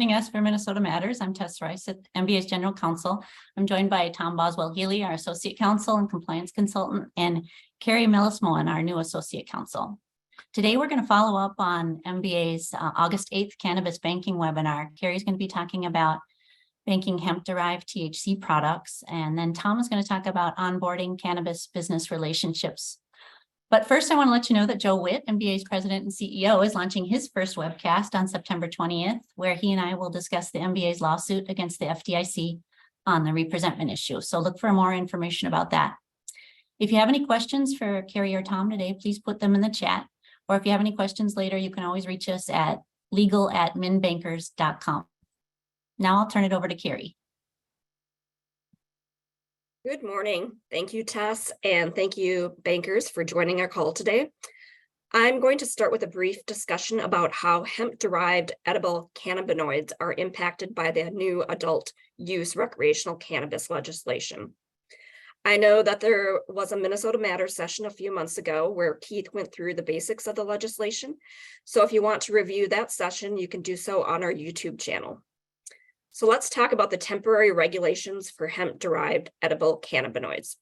joining us for Minnesota Matters. I'm Tess Rice, at MBA's General Counsel. I'm joined by Tom Boswell-Healy, our Associate Counsel and Compliance Consultant, and Carrie Millis-Moen, our new Associate Counsel. Today, we're going to follow up on MBA's August 8th Cannabis Banking webinar. Carrie's going to be talking about banking hemp-derived THC products, and then Tom is going to talk about onboarding cannabis business relationships. But first, I want to let you know that Joe Witt, MBA's President and CEO, is launching his first webcast on September 20th, where he and I will discuss the MBA's lawsuit against the FDIC on the representment issue. So look for more information about that. If you have any questions for Carrie or Tom today, please put them in the chat. Or if you have any questions later, you can always reach us at legal@minbankers.com. Now I'll turn it over to Carrie. Good morning. Thank you, Tess, and thank you, bankers, for joining our call today. I'm going to start with a brief discussion about how hemp-derived edible cannabinoids are impacted by the new adult use recreational cannabis legislation. I know that there was a Minnesota Matters session a few months ago where Keith went through the basics of the legislation. So if you want to review that session, you can do so on our YouTube channel. So let's talk about the temporary regulations for hemp-derived edible cannabinoids.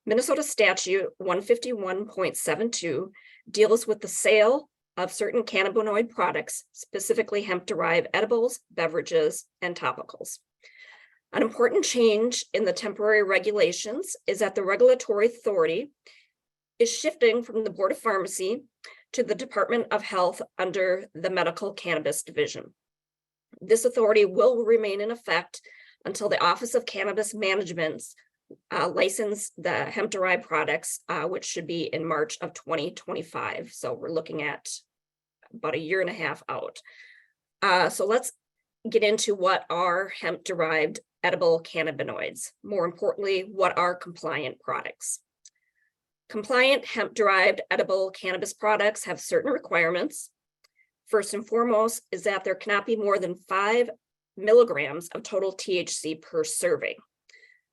Minnesota Statute 151.72 deals with the sale of certain cannabinoid products, specifically hemp-derived edibles, beverages, and topicals. An important change in the temporary regulations is that the regulatory authority is shifting from the Board of Pharmacy to the Department of Health under the Medical Cannabis Division. This authority will remain in effect until the Office of Cannabis Management's license the hemp-derived products, which should be in March of 2025. So we're looking at about a year and a half out. So let's get into what are hemp-derived edible cannabinoids. More importantly, what are compliant products? Compliant hemp-derived edible cannabis products have certain requirements. First and foremost is that there cannot be more than 5 milligrams of total THC per serving.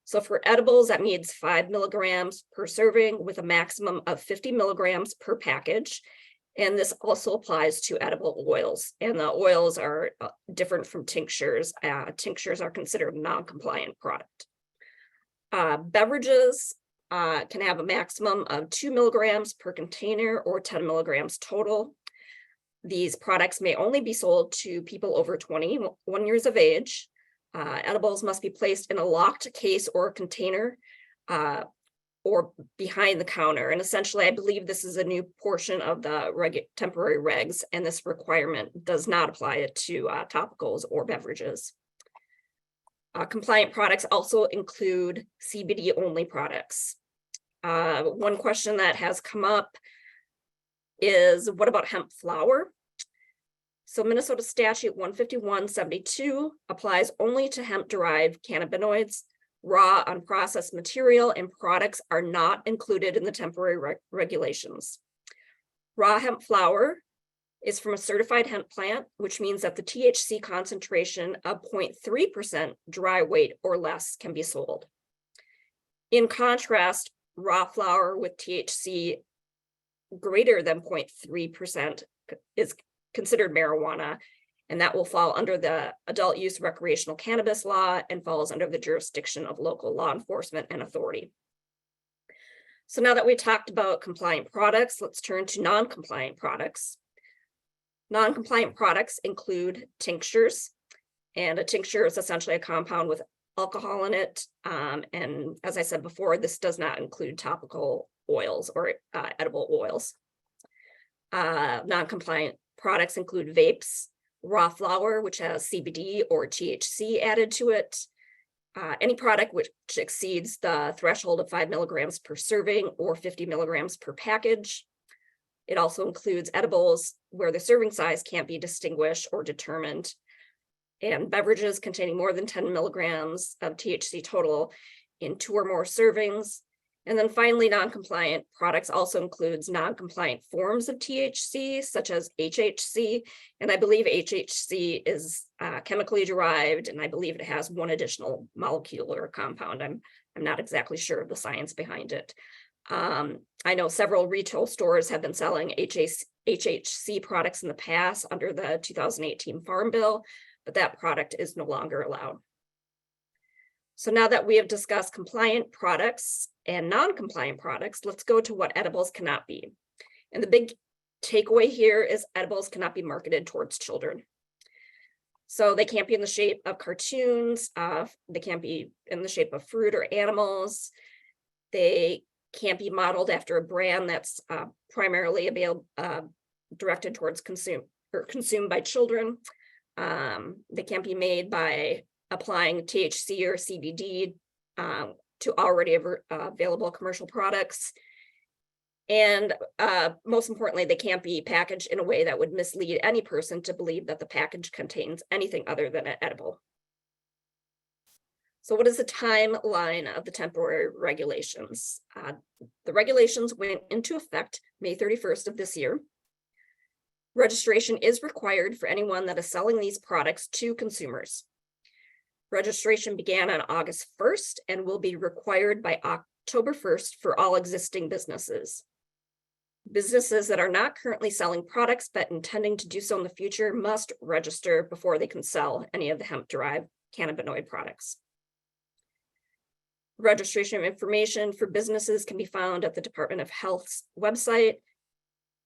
So for edibles, that means 5 milligrams per serving with a maximum of 50 milligrams per package. And this also applies to edible oils. And the oils are different from tinctures. Tinctures are considered a non-compliant product. Beverages can have a maximum of 2 milligrams per container or 10 milligrams total. These products may only be sold to people over 21 years of age. Edibles must be placed in a locked case or container or behind the counter. And essentially, I believe this is a new portion of the temporary regs, and this requirement does not apply to topicals or beverages. Compliant products also include CBD-only products. One question that has come up is, what about hemp flower? So Minnesota Statute 151.72 applies only to hemp-derived cannabinoids. Raw, unprocessed material and products are not included in the temporary regulations. Raw hemp flower is from a certified hemp plant, which means that the THC concentration of 0.3% dry weight or less can be sold. In contrast, raw flower with THC greater than 0.3% is considered marijuana, and that will fall under the adult use recreational cannabis law and falls under the jurisdiction of local law enforcement and authority. So now that we talked about compliant products, let's turn to non-compliant products. Non-compliant products include tinctures, and a tincture is essentially a compound with alcohol in it. And as I said before, this does not include topical oils or edible oils. Non-compliant products include vapes, raw flower, which has CBD or THC added to it, any product which exceeds the threshold of 5 milligrams per serving or 50 milligrams per package. It also includes edibles where the serving size can't be distinguished or determined, and beverages containing more than 10 milligrams of THC total in 2 or more servings. And then finally, non-compliant products also includes non-compliant forms of THC, such as HHC. And I believe HHC is chemically derived, and I believe it has one additional molecule or compound. I'm not exactly sure of the science behind it. I know several retail stores have been selling HHC products in the past under the 2018 Farm Bill, but that product is no longer allowed. So now that we have discussed compliant products and non-compliant products, let's go to what edibles cannot be. And the big takeaway here is edibles cannot be marketed towards children. So they can't be in the shape of cartoons. They can't be in the shape of fruit or animals. They can't be modeled after a brand that's primarily directed towards consumed by children. They can't be made by applying THC or CBD to already available commercial products. And most importantly, they can't be packaged in a way that would mislead any person to believe that the package contains anything other than an edible. So what is the timeline of the temporary regulations? The regulations went into effect May 31st of this year. Registration is required for anyone that is selling these products to consumers. Registration began on August 1st and will be required by October 1st for all existing businesses. Businesses that are not currently selling products but intending to do so in the future must register before they can sell any of the hemp-derived cannabinoid products. Registration information for businesses can be found at the Department of Health's website.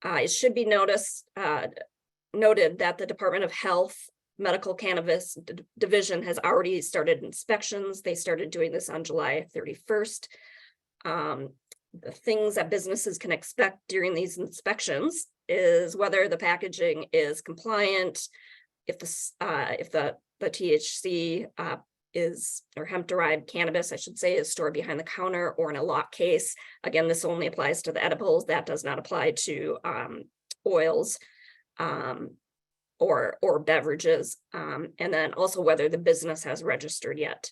It should be noted that the Department of Health Medical Cannabis Division has already started inspections. They started doing this on July 31st. The things that businesses can expect during these inspections is whether the packaging is compliant, if the THC or hemp-derived cannabis, I should say, is stored behind the counter or in a lock case. Again, this only applies to the edibles. That does not apply to oils or beverages. And then also whether the business has registered yet.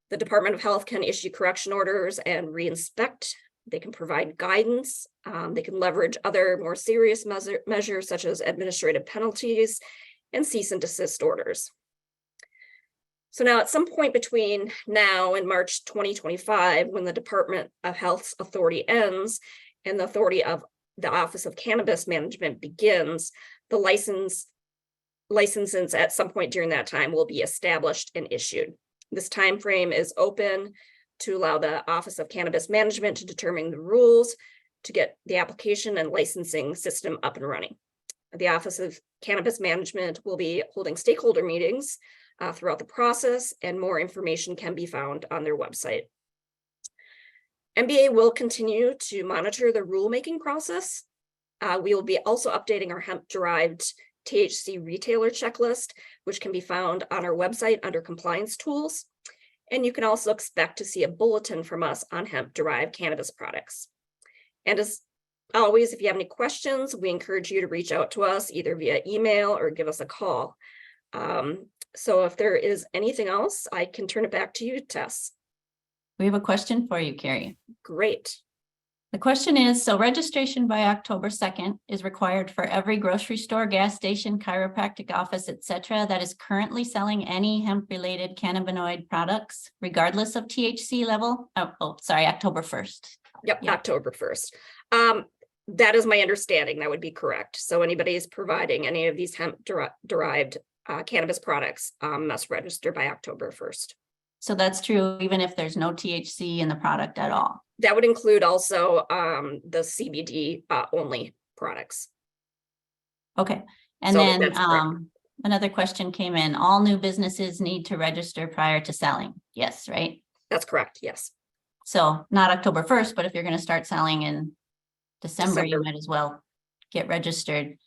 The Department of Health can issue correction orders and reinspect. They can provide guidance. They can leverage other more serious measures such as administrative penalties and cease and desist orders. So now at some point between now and March 2025, when the Department of Health's authority ends and the authority of the Office of Cannabis Management begins, the licenses at some point during that time will be established and issued. This time frame is open to allow the Office of Cannabis Management to determine the rules to get the application and licensing system up and running. The Office of Cannabis Management will be holding stakeholder meetings throughout the process, and more information can be found on their website. MBA will continue to monitor the rulemaking process. We will be also updating our hemp-derived THC retailer checklist, which can be found on our website under compliance tools. And you can also expect to see a bulletin from us on hemp-derived cannabis products. And as always, if you have any questions, we encourage you to reach out to us either via email or give us a call. So if there is anything else, I can turn it back to you, Tess. We have a question for you, Carrie. Great. The question is, so registration by October 2nd is required for every grocery store, gas station, chiropractic office, etc., that is currently selling any hemp-related cannabinoid products, regardless of THC level? October 1st. Yep, Yeah. October 1st. That is my understanding. That would be correct. So anybody is providing any of these hemp-derived cannabis products must register by October 1st. So that's true even if there's no THC in the product at all? That would include also the CBD only products. Okay. And So then that's correct. another question came in. All new businesses need to register prior to selling. Yes, right? That's correct. Yes. So not October 1st, but if you're going to start selling in December, you might as well get registered.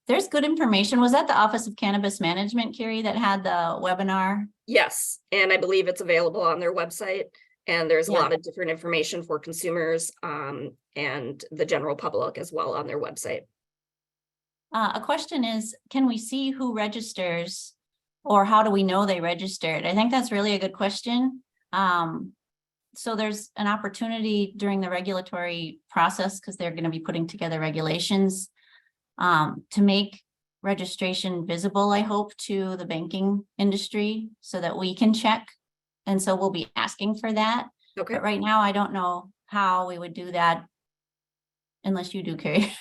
There's good information. Was that the Office of Cannabis Management, Carrie, that had the webinar? Yes. And I believe it's available on their website. And there's a lot of different information for consumers and the general public as well on their website. A question is, can we see who registers or how do we know they registered? I think that's really a good question. So there's an opportunity during the regulatory process because they're going to be putting together regulations to make registration visible, I hope, to the banking industry so that we can check. And so we'll be asking for that. Okay. But right now, I don't know how we would do that unless you do, Carrie.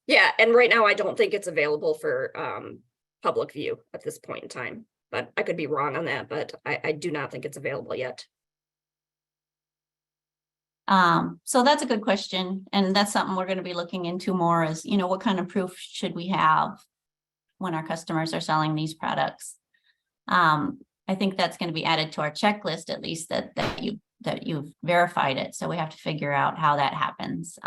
Yeah. And right now, I don't think it's available for public view at this point in time. But I could be wrong on that, but I do not think it's available yet. So that's a good question. And that's something we're going to be looking into more is, what kind of proof should we have when our customers are selling these products? I think that's going to be added to our checklist, at least that you've verified it. So we have to figure out how that happens.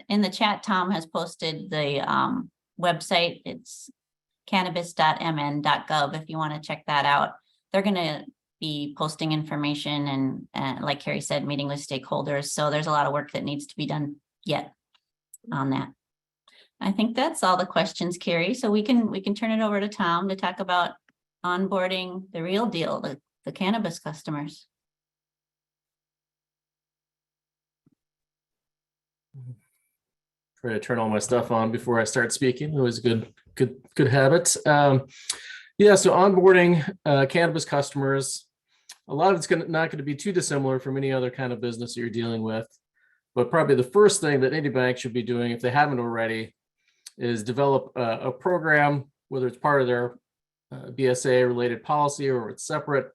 In the chat, Tom has posted the website. It's cannabis.mn.gov if you want to check that out. They're going to be posting information and like Carrie said, meeting with stakeholders. So there's a lot of work that needs to be done yet on that. I think that's all the questions, Carrie. So we can turn it over to Tom to talk about onboarding the real deal, the cannabis customers. Try to turn all my stuff on before I start speaking. Always a good habit. Yeah, so onboarding cannabis customers, a lot of it's not going to be too dissimilar from any other kind of business that you're dealing with. But probably the first thing that any bank should be doing, if they haven't already, is develop a program, whether it's part of their BSA related policy or it's separate,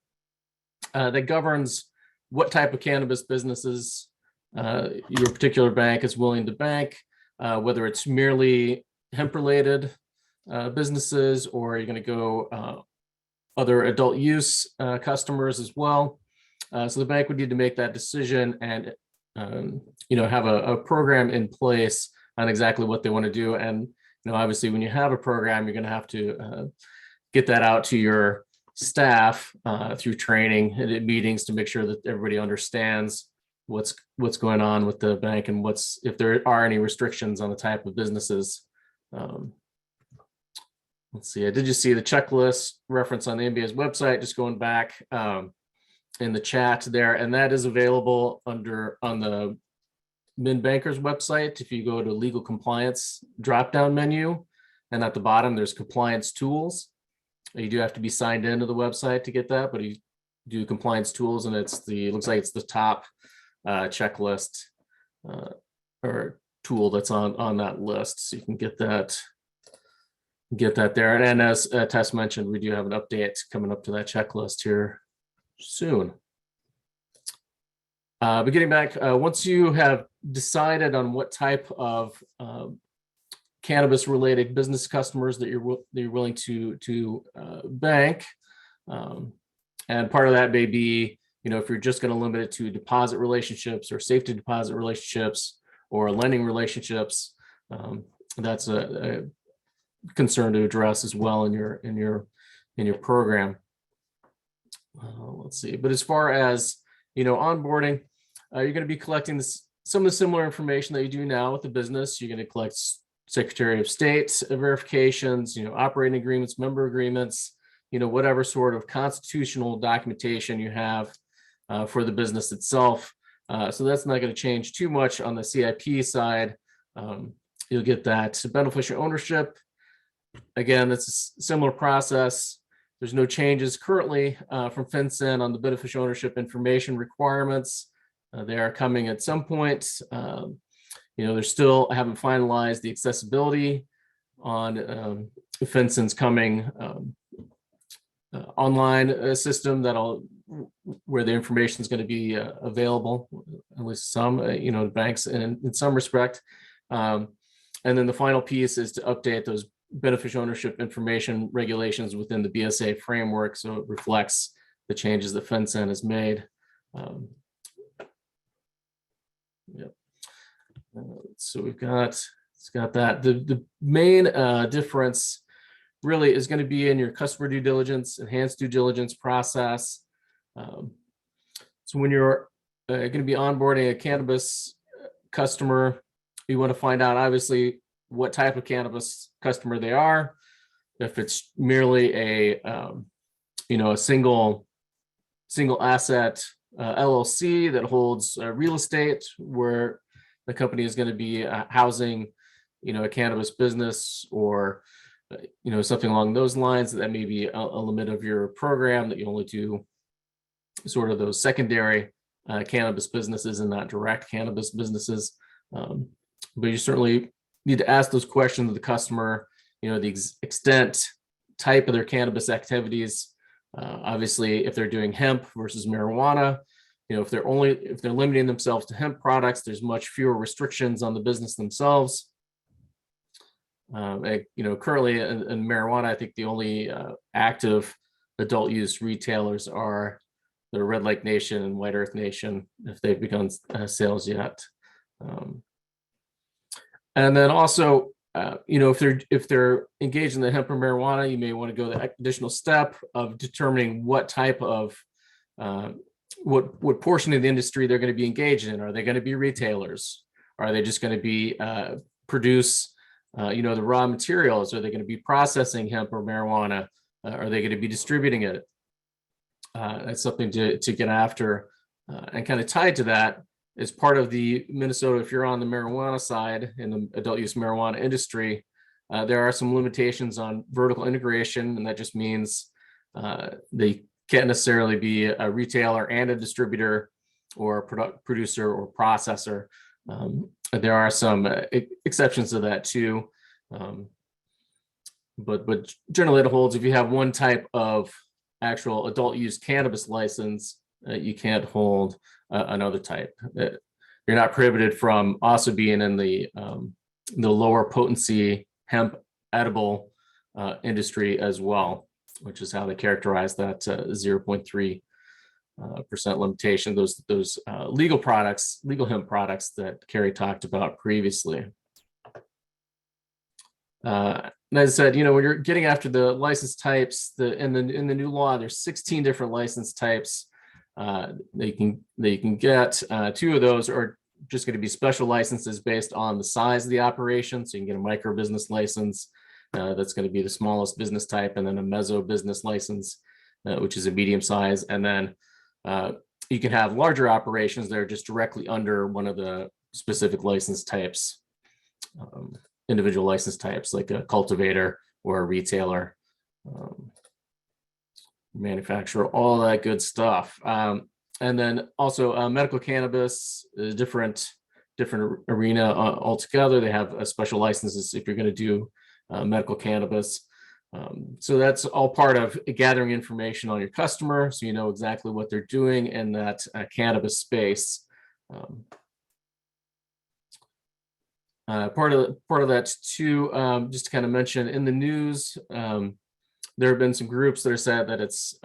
that governs what type of cannabis businesses your particular bank is willing to bank, whether it's merely hemp related businesses, or you're going to go other adult use customers as well. So the bank would need to make that decision and have a program in place on exactly what they want to do. And obviously, when you have a program, you're going to have to get that out to your staff through training and meetings to make sure that everybody understands what's going on with the bank and if there are any restrictions on the type of businesses. Let's see, I did just see the checklist reference on the MBA's website, just going back in the chat there, and that is available on the Min Bankers website. If you go to legal compliance drop-down menu, and at the bottom there's compliance tools. You do have to be signed into the website to get that, but you do compliance tools, and it looks like it's the top checklist or tool that's on that list, so you can get that there. And as Tess mentioned, we do have an update coming up to that checklist here soon. But getting back, once you have decided on what type of cannabis related business customers that you're willing to bank, and part of that may be, if you're just going to limit it to deposit relationships or safety deposit relationships or lending relationships, that's a concern to address as well in your program. Let's see. But as far as onboarding, you're going to be collecting some of the similar information that you do now with the business. You're going to collect Secretary of State verifications, operating agreements, member agreements, whatever sort of constitutional documentation you have for the business itself. So that's not going to change too much on the CIP side. You'll get that beneficial ownership. Again, it's a similar process. There's no changes currently from FinCEN on the beneficial ownership information requirements. They are coming at some point. They're still haven't finalized the accessibility on FinCEN's coming online system where the information is going to be available, at least some, banks in some respect. And then the final piece is to update those beneficial ownership information regulations within the BSA framework, so it reflects the changes that FinCEN has made. Yep. So it's got that. The main difference really is going to be in your customer due diligence, enhanced due diligence process. So when you're going to be onboarding a cannabis customer, you want to find out obviously what type of cannabis customer they are. If it's merely a single asset LLC that holds real estate, where the company is going to be housing, a cannabis business, or something along those lines, that may be a limit of your program, that you only do sort of those secondary cannabis businesses and not direct cannabis businesses. But you certainly need to ask those questions of the customer, the extent, type of their cannabis activities. Obviously, if they're doing hemp versus marijuana, if they're limiting themselves to hemp products, there's much fewer restrictions on the business themselves. Currently in marijuana, I think the only active adult use retailers are the Red Lake Nation and White Earth Nation, if they've begun sales yet. And then also, if they're engaged in the hemp or marijuana, you may want to go the additional step of determining what type of what portion of the industry they're going to be engaged in. Are they going to be retailers? Are they just going to be produce the raw materials? Are they going to be processing hemp or marijuana? Are they going to be distributing it? That's something to get after, and kind of tied to that is part of the Minnesota. If you're on the marijuana side in the adult use marijuana industry, there are some limitations on vertical integration, and that just means they can't necessarily be a retailer and a distributor or a producer or processor. There are some exceptions to that too, but generally it holds. If you have one type of actual adult use cannabis license, you can't hold another type. You're not prohibited from also being in the lower potency hemp edible industry as well, which is how they characterize that 0.3% limitation. Those legal hemp products that Carrie talked about previously. And as I said, when you're getting after the license types, in the new law, there's 16 different license types they can get. 2 of those are just going to be special licenses based on the size of the operation. So you can get a micro business license, that's going to be the smallest business type, and then a meso business license, which is a medium size. And then you can have larger operations that are just directly under one of the specific license types, individual license types, like a cultivator or a retailer, manufacturer, all that good stuff. And then also medical cannabis, different arena altogether. They have special licenses if you're going to do medical cannabis. So that's all part of gathering information on your customer, so you know exactly what they're doing in that cannabis space. Part of that too, just to kind of mention, in the news, there have been some groups that are said that it's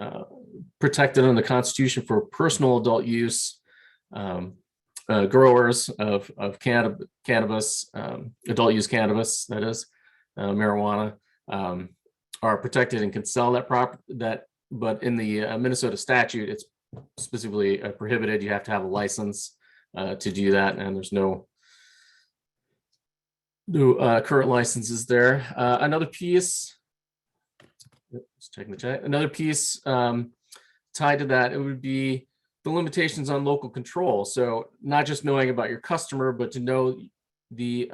protected under the Constitution for personal adult use. Growers of cannabis, adult use cannabis, that is marijuana, are protected and can sell that. But in the Minnesota statute, it's specifically prohibited. You have to have a license to do that, and there's no current licenses there. Another piece, just checking the chat. Another piece tied to that, it would be the limitations on local control. So not just knowing about your customer, but to know the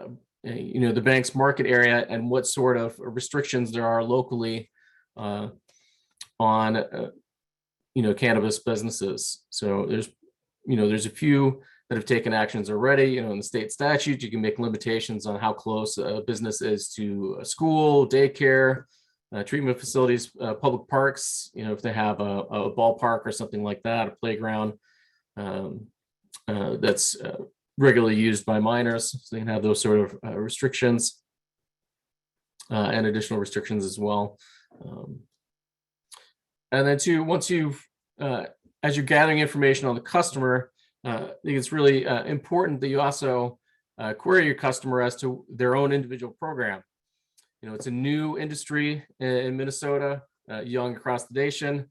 bank's market area and what sort of restrictions there are locally on cannabis businesses. So there's a few that have taken actions already. In the state statute, you can make limitations on how close a business is to a school, daycare, treatment facilities, public parks. If they have a ballpark or something like that, a playground that's regularly used by minors, so they can have those sort of restrictions and additional restrictions as well. And then once you've, as you're gathering information on the customer, I think it's really important that you also query your customer as to their own individual program. It's a new industry in Minnesota, young across the nation.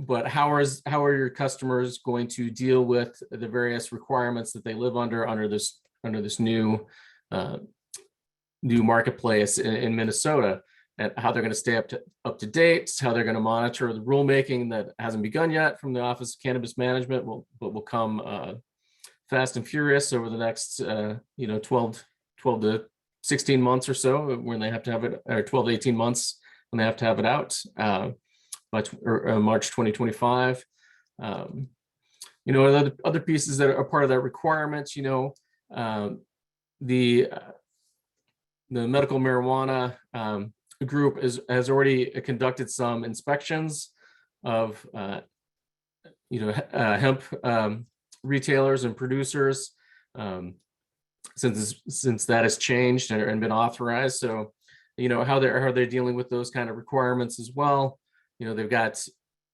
But how are your customers going to deal with the various requirements that they live under this new marketplace in Minnesota, and how they're going to stay up to date, how they're going to monitor the rulemaking that hasn't begun yet from the Office of Cannabis Management, but will come fast and furious over the next 12 to 16 months or so, when they have to have it, or 12 to 18 months when they have to have it out. March 2025. Other pieces that are part of that requirement, the medical marijuana group has already conducted some inspections of hemp retailers and producers, since that has changed and been authorized. So, how they're dealing with those kind of requirements as well. They've got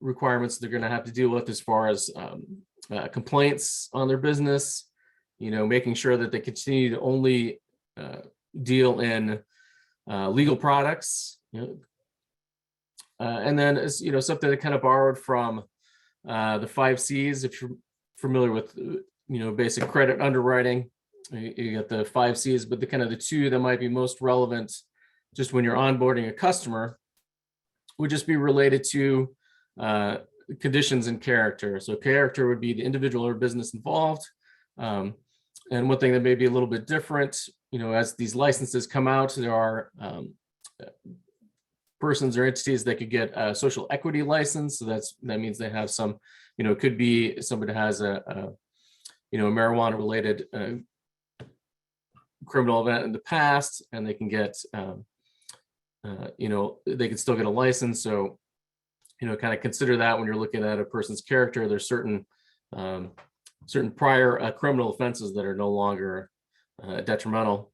requirements they're going to have to deal with as far as complaints on their business, making sure that they continue to only deal in legal products, and then something that kind of borrowed from the 5 C's. If you're familiar with basic credit underwriting, you got the 5 C's, but the 2 that might be most relevant just when you're onboarding a customer would just be related to conditions and character. So character would be the individual or business involved. And one thing that may be a little bit different, as these licenses come out, there are persons or entities that could get a social equity license. So that means they have some, it could be somebody has a marijuana related criminal event in the past, and they can get, they can still get a license. So, kind of consider that when you're looking at a person's character. There's certain prior criminal offenses that are no longer detrimental,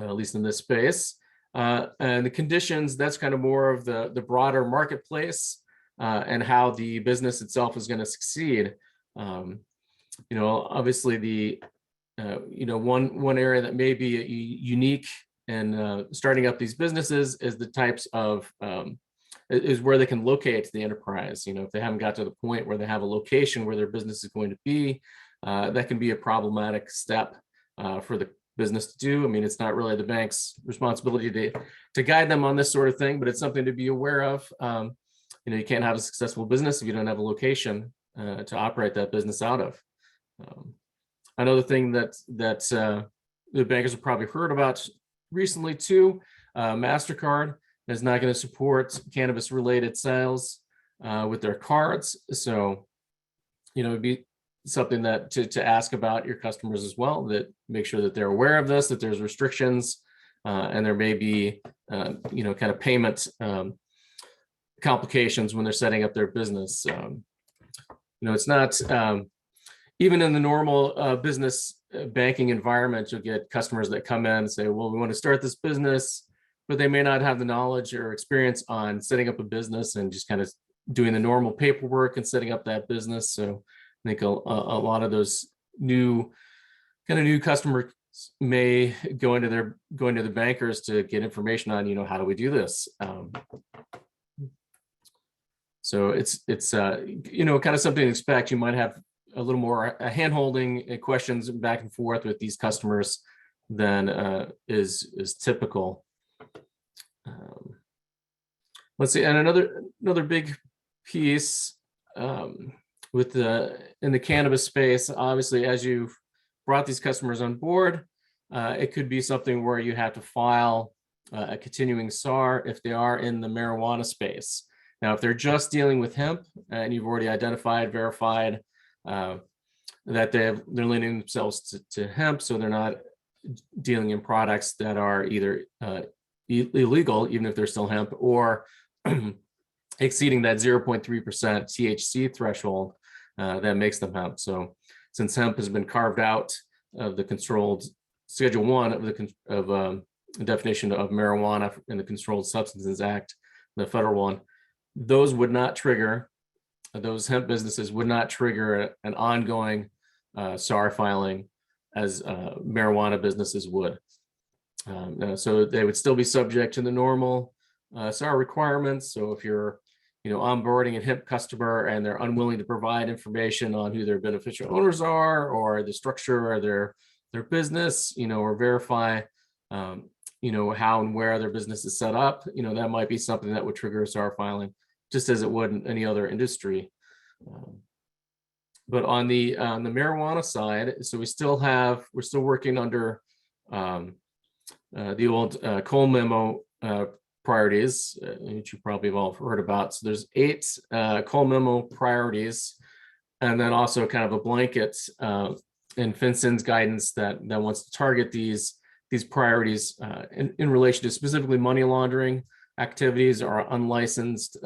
at least in this space. And the conditions, that's kind of more of the broader marketplace and how the business itself is going to succeed. Obviously the one area that may be unique in starting up these businesses is the types of is where they can locate the enterprise. If they haven't got to the point where they have a location where their business is going to be, that can be a problematic step for the business to do. I mean, it's not really the bank's responsibility to guide them on this sort of thing, but it's something to be aware of. You can't have a successful business if you don't have a location to operate that business out of. Another thing that the bankers have probably heard about recently too, MasterCard is not going to support cannabis related sales with their cards. So, it'd be something that to ask about your customers as well, that make sure that they're aware of this, that there's restrictions, and there may be, kind of payment complications when they're setting up their business. It's not, even in the normal business banking environment, you'll get customers that come in and say, well, we want to start this business, but they may not have the knowledge or experience on setting up a business and just kind of doing the normal paperwork and setting up that business. So I think a lot of those new customers may go into the bankers to get information on, how do we do this? So it's kind of something to expect. You might have a little more hand-holding and questions back and forth with these customers than is typical. Let's see, and another big piece in the cannabis space, obviously, as you've brought these customers on board, it could be something where you have to file a continuing SAR if they are in the marijuana space. Now, if they're just dealing with hemp and you've already identified, verified that they're limiting themselves to hemp, so they're not dealing in products that are either illegal, even if they're still hemp, or exceeding that 0.3% THC threshold that makes them hemp. So since hemp has been carved out of the controlled Schedule 1 of the definition of marijuana in the Controlled Substances Act, the federal one, those hemp businesses would not trigger an ongoing SAR filing as marijuana businesses would. So they would still be subject to the normal SAR requirements. So if you're onboarding a hemp customer and they're unwilling to provide information on who their beneficial owners are or the structure of their business, or verify how and where their business is set up, that might be something that would trigger a SAR filing, just as it would in any other industry. But on the marijuana side, so we're still working under the old Cole memo priorities, which you probably have all heard about. So there's 8 Cole memo priorities, and then also kind of a blanket in FinCEN's guidance that wants to target these these priorities in relation to specifically money laundering activities or unlicensed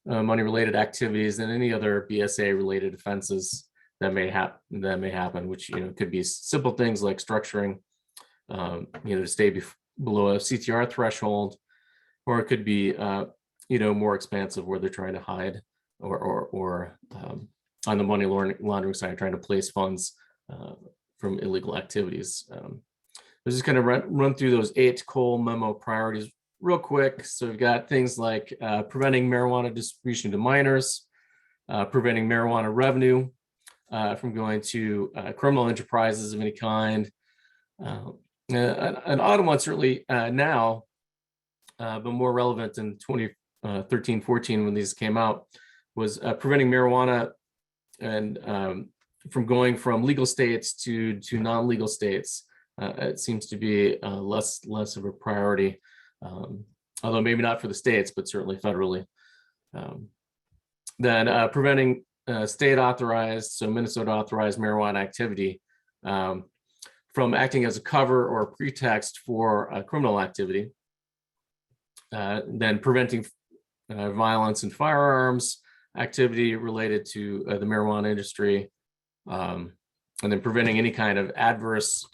money-related activities and any other BSA-related offenses that may happen, which could be simple things like structuring, to stay below a CTR threshold, or it could be more expansive where they're trying to hide or on the money laundering side, trying to place funds from illegal activities. Let's just kind of run through those 8 Cole memo priorities real quick. So we've got things like preventing marijuana distribution to minors, preventing marijuana revenue from going to criminal enterprises of any kind. An odd one certainly now, but more relevant in 2013-14 when these came out, was preventing marijuana and from going from legal states to non-legal states. It seems to be less of a priority, although maybe not for the states, but certainly federally. Then preventing state authorized, so Minnesota authorized marijuana activity from acting as a cover or a pretext for criminal activity. Then preventing violence and firearms activity related to the marijuana industry, and then preventing any kind of adverse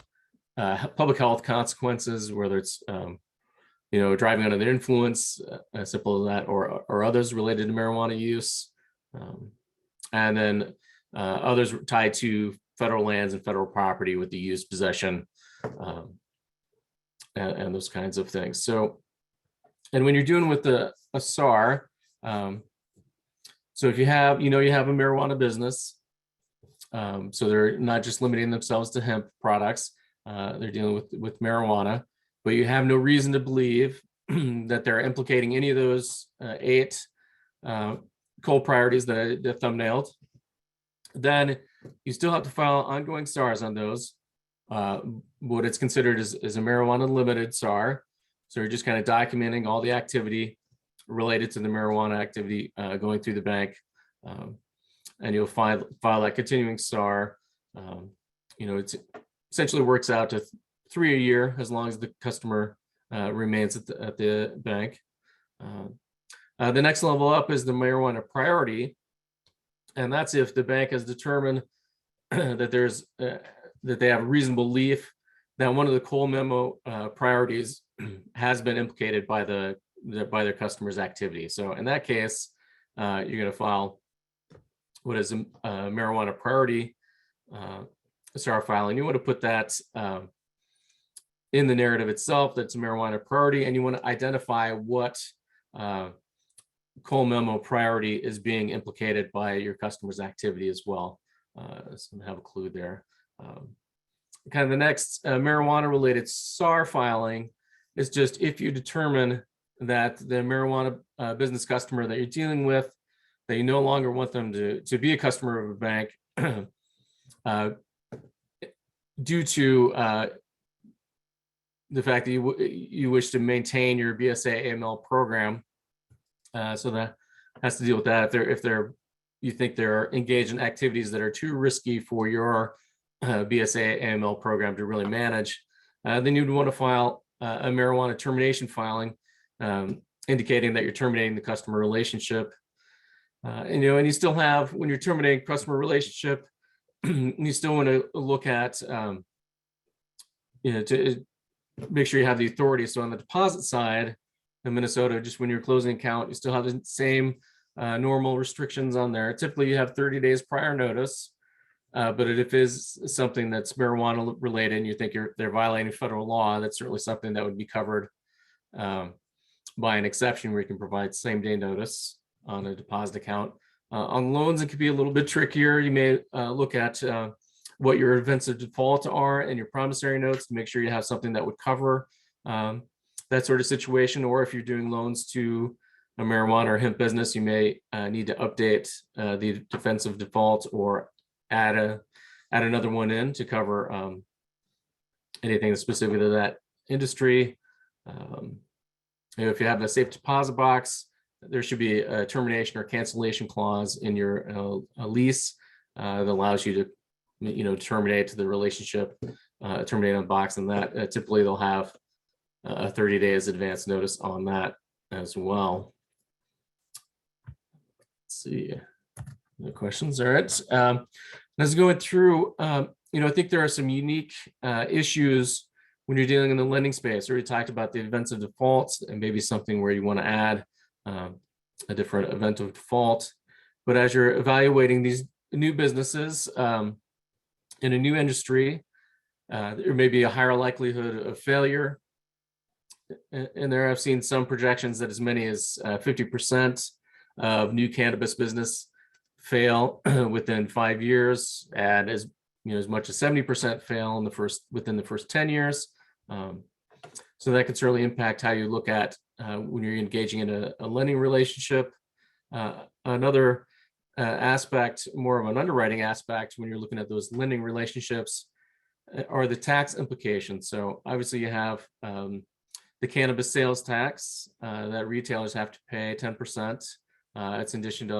public health consequences, whether it's driving under the influence, as simple as that, or others related to marijuana use, and then others tied to federal lands and federal property with the use, possession, and those kinds of things. So, and when you're doing with a SAR, so if you have a marijuana business, so they're not just limiting themselves to hemp products, they're dealing with marijuana, but you have no reason to believe that they're implicating any of those 8 Cole priorities that I thumbnailed, then you still have to file ongoing SARs on those. What it's considered is a marijuana limited SAR. So you're just kind of documenting all the activity related to the marijuana activity going through the bank. And you'll file that continuing SAR. It essentially works out to 3 a year as long as the customer remains at the bank. The next level up is the marijuana priority. And that's if the bank has determined that they have a reasonable belief that one of the Cole memo priorities has been implicated by their customer's activity. So in that case, you're going to file what is a marijuana priority SAR filing. You want to put that in the narrative itself, that's a marijuana priority, and you want to identify what Cole memo priority is being implicated by your customer's activity as well. So have a clue there. Kind of the next marijuana related SAR filing is just if you determine that the marijuana business customer that you're dealing with, that you no longer want them to be a customer of a bank due to the fact that you wish to maintain your BSA AML program. So that has to deal with that. If you think they're engaged in activities that are too risky for your BSA AML program to really manage, then you'd want to file a marijuana termination filing, indicating that you're terminating the customer relationship. And you still have, when you're terminating customer relationship, you still want to look at, to make sure you have the authority. So on the deposit side in Minnesota, just when you're closing account, you still have the same normal restrictions on there. Typically you have 30 days prior notice, but if it is something that's marijuana related and you think they're violating federal law, that's certainly something that would be covered by an exception where you can provide same day notice on a deposit account. On loans, it could be a little bit trickier. You may look at what your events of default are and your promissory notes to make sure you have something that would cover that sort of situation. Or if you're doing loans to a marijuana or hemp business, you may need to update the defense of default or add another one in to cover anything specific to that industry. If you have a safe deposit box, there should be a termination or cancellation clause in your lease that allows you to terminate the relationship terminate on box, and that typically they'll have a 30 days advance notice on that as well. Let's see. No questions. All right. Let's go through. I think there are some unique issues when you're dealing in the lending space. We already talked about the events of defaults and maybe something where you want to add a different event of default. But as you're evaluating these new businesses in a new industry, there may be a higher likelihood of failure. And there I've seen some projections that as many as 50% of new cannabis business fail within 5 years, and as much as 70% fail within the first 10 years. So that can certainly impact how you look at when you're engaging in a lending relationship. Another aspect, more of an underwriting aspect, when you're looking at those lending relationships, are the tax implications. So obviously you have the cannabis sales tax that retailers have to pay 10%. It's in addition to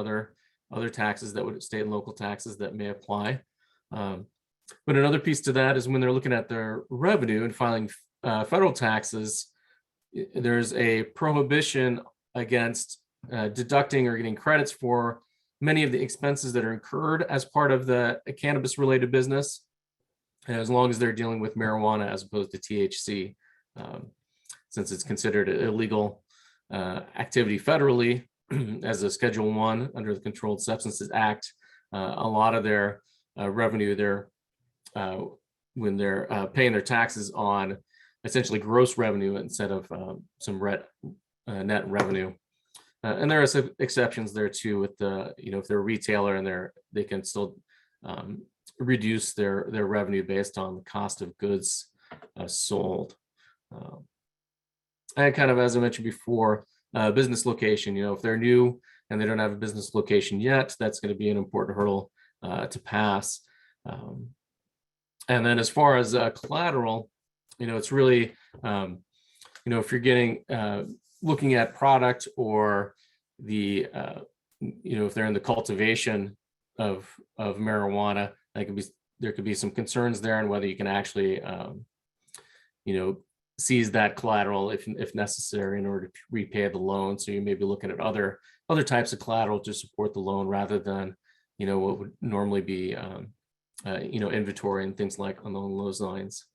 other taxes that would state and local taxes that may apply. But another piece to that is when they're looking at their revenue and filing federal taxes, there's a prohibition against deducting or getting credits for many of the expenses that are incurred as part of the cannabis related business, as long as they're dealing with marijuana as opposed to THC, since it's considered an illegal activity federally as a Schedule 1 under the Controlled Substances Act. A lot of their revenue, when they're paying their taxes on essentially gross revenue instead of some net revenue. And there are some exceptions there too with if they're a retailer and they can still reduce their revenue based on the cost of goods sold. And kind of as I mentioned before, business location, if they're new and they don't have a business location yet, that's going to be an important hurdle to pass. And then as far as collateral, it's really, if you're getting, looking at product or the, if they're in the cultivation of marijuana, there could be some concerns there on whether you can actually, seize that collateral if necessary in order to repay the loan. So you may be looking at other types of collateral to support the loan rather than, what would normally be, inventory and things like along those lines.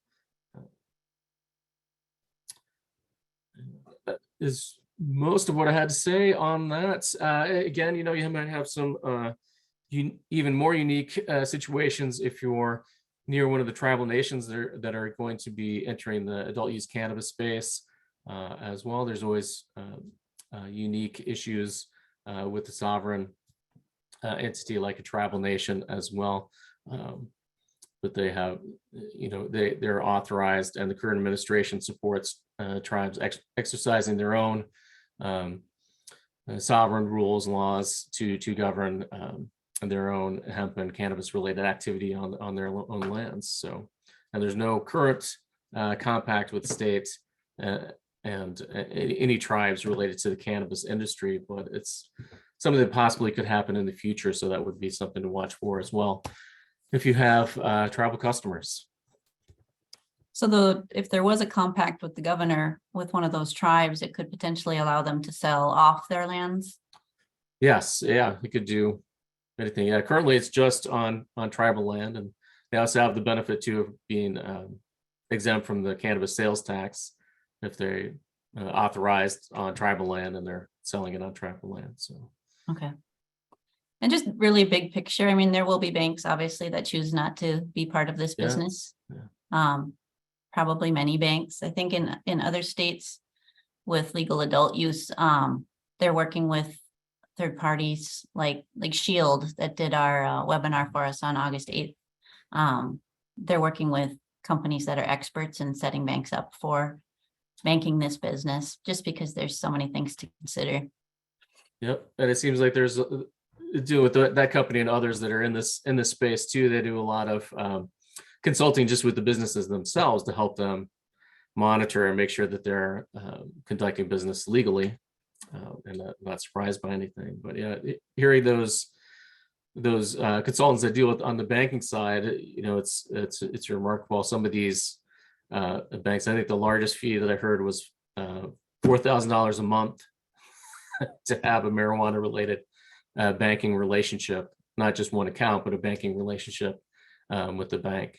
That is most of what I had to say on that. Again, you might have some even more unique situations if you're near one of the tribal nations that are going to be entering the adult use cannabis space as well. There's always unique issues with the sovereign entity like a tribal nation as well. But they have, they're authorized, and the current administration supports tribes exercising their own sovereign rules and laws to govern their own hemp and cannabis related activity on their own lands. So, and there's no current compact with states and any tribes related to the cannabis industry, but it's something that possibly could happen in the future. So that would be something to watch for as well if you have tribal customers. So if there was a compact with the governor with one of those tribes, it could potentially allow them to sell off their lands? Yes, yeah, you could do anything. Yeah, currently it's just on tribal land, and they also have the benefit too of being exempt from the cannabis sales tax if they authorized on tribal land and they're selling it on tribal land. So okay. And just really big picture, I mean, there will be banks obviously that choose not to be part of this business. Yeah. Probably many banks. I think in other states with legal adult use, they're working with third parties like Shield that did our webinar for us on August 8th. They're working with companies that are experts in setting banks up for banking this business, just because there's so many things to consider. Yep, and it seems like there's deal with that company and others that are in this space too. They do a lot of consulting just with the businesses themselves to help them monitor and make sure that they're conducting business legally and not surprised by anything. But yeah, hearing those those consultants that deal with on the banking side, it's remarkable. Some of these banks, I think the largest fee that I heard was $4,000 a month to have a marijuana related banking relationship, not just one account, but a banking relationship with the bank.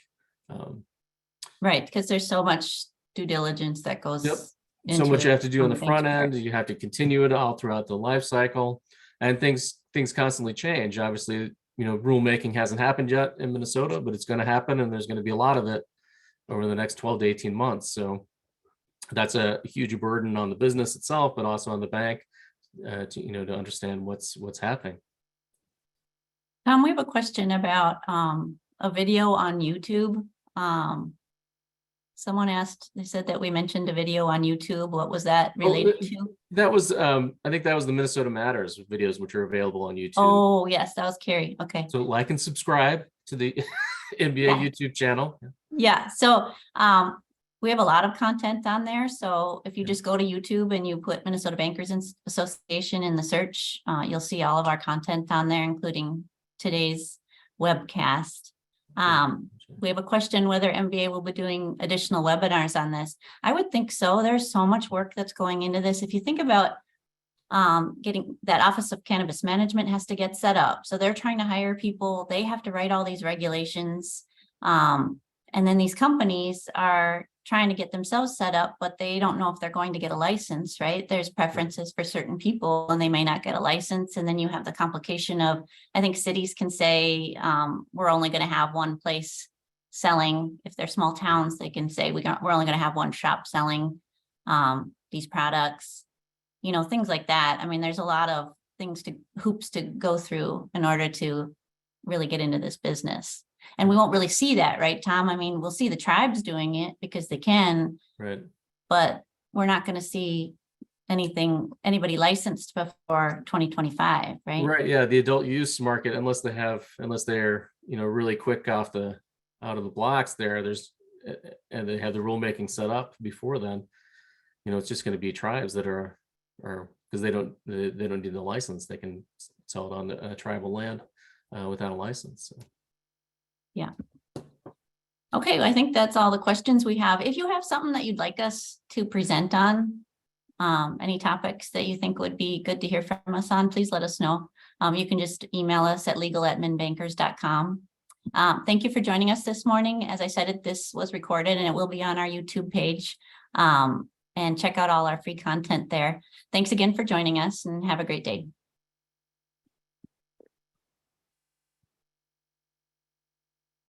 Right, because there's so much due diligence that goes. Yep. So into much you it have to do on the bank's front part. end. You have to continue it all throughout the life cycle, and things constantly change. Obviously, rulemaking hasn't happened yet in Minnesota, but it's going to happen, and there's going to be a lot of it over the next 12 to 18 months. So that's a huge burden on the business itself, but also on the bank to understand what's happening. Tom, we have a question about a video on YouTube. Someone asked, they said that we mentioned a video on YouTube. What was that related to? That was, I think that was the Minnesota Matters videos, which are available on YouTube. Oh, yes, that was Carrie. Okay. So like and subscribe to the NBA YouTube channel. Yeah, so we have a lot of content on there. So if you just go to YouTube and you put Minnesota Bankers Association in the search, you'll see all of our content on there, including today's webcast. We have a question whether MBA will be doing additional webinars on this. I would think so. There's so much work that's going into this. If you think about getting that Office of Cannabis Management has to get set up. So they're trying to hire people. They have to write all these regulations. And then these companies are trying to get themselves set up, but they don't know if they're going to get a license, right? There's preferences for certain people and they may not get a license. And then you have the complication of, I think cities can say, we're only going to have one place selling. If they're small towns, they can say we're only going to have one shop selling these products, things like that. I mean, there's a lot of hoops to go through in order to really get into this business. And we won't really see that, right, Tom? I mean, we'll see the tribes doing it because they can, Right. But we're not going to see anybody licensed before 2025, right? Right. Yeah. The adult use market, unless they're, really quick out of the blocks and they have the rulemaking set up before then, it's just going to be tribes that are because they don't need the license. They can sell it on the tribal land without a license. So. Yeah. Okay, I think that's all the questions we have. If you have something that you'd like us to present on, any topics that you think would be good to hear from us on, please let us know. You can just email us at legal@minbankers.com. Thank you for joining us this morning. As I said, this was recorded and it will be on our YouTube page. And check out all our free content there. Thanks again for joining us and have a great day.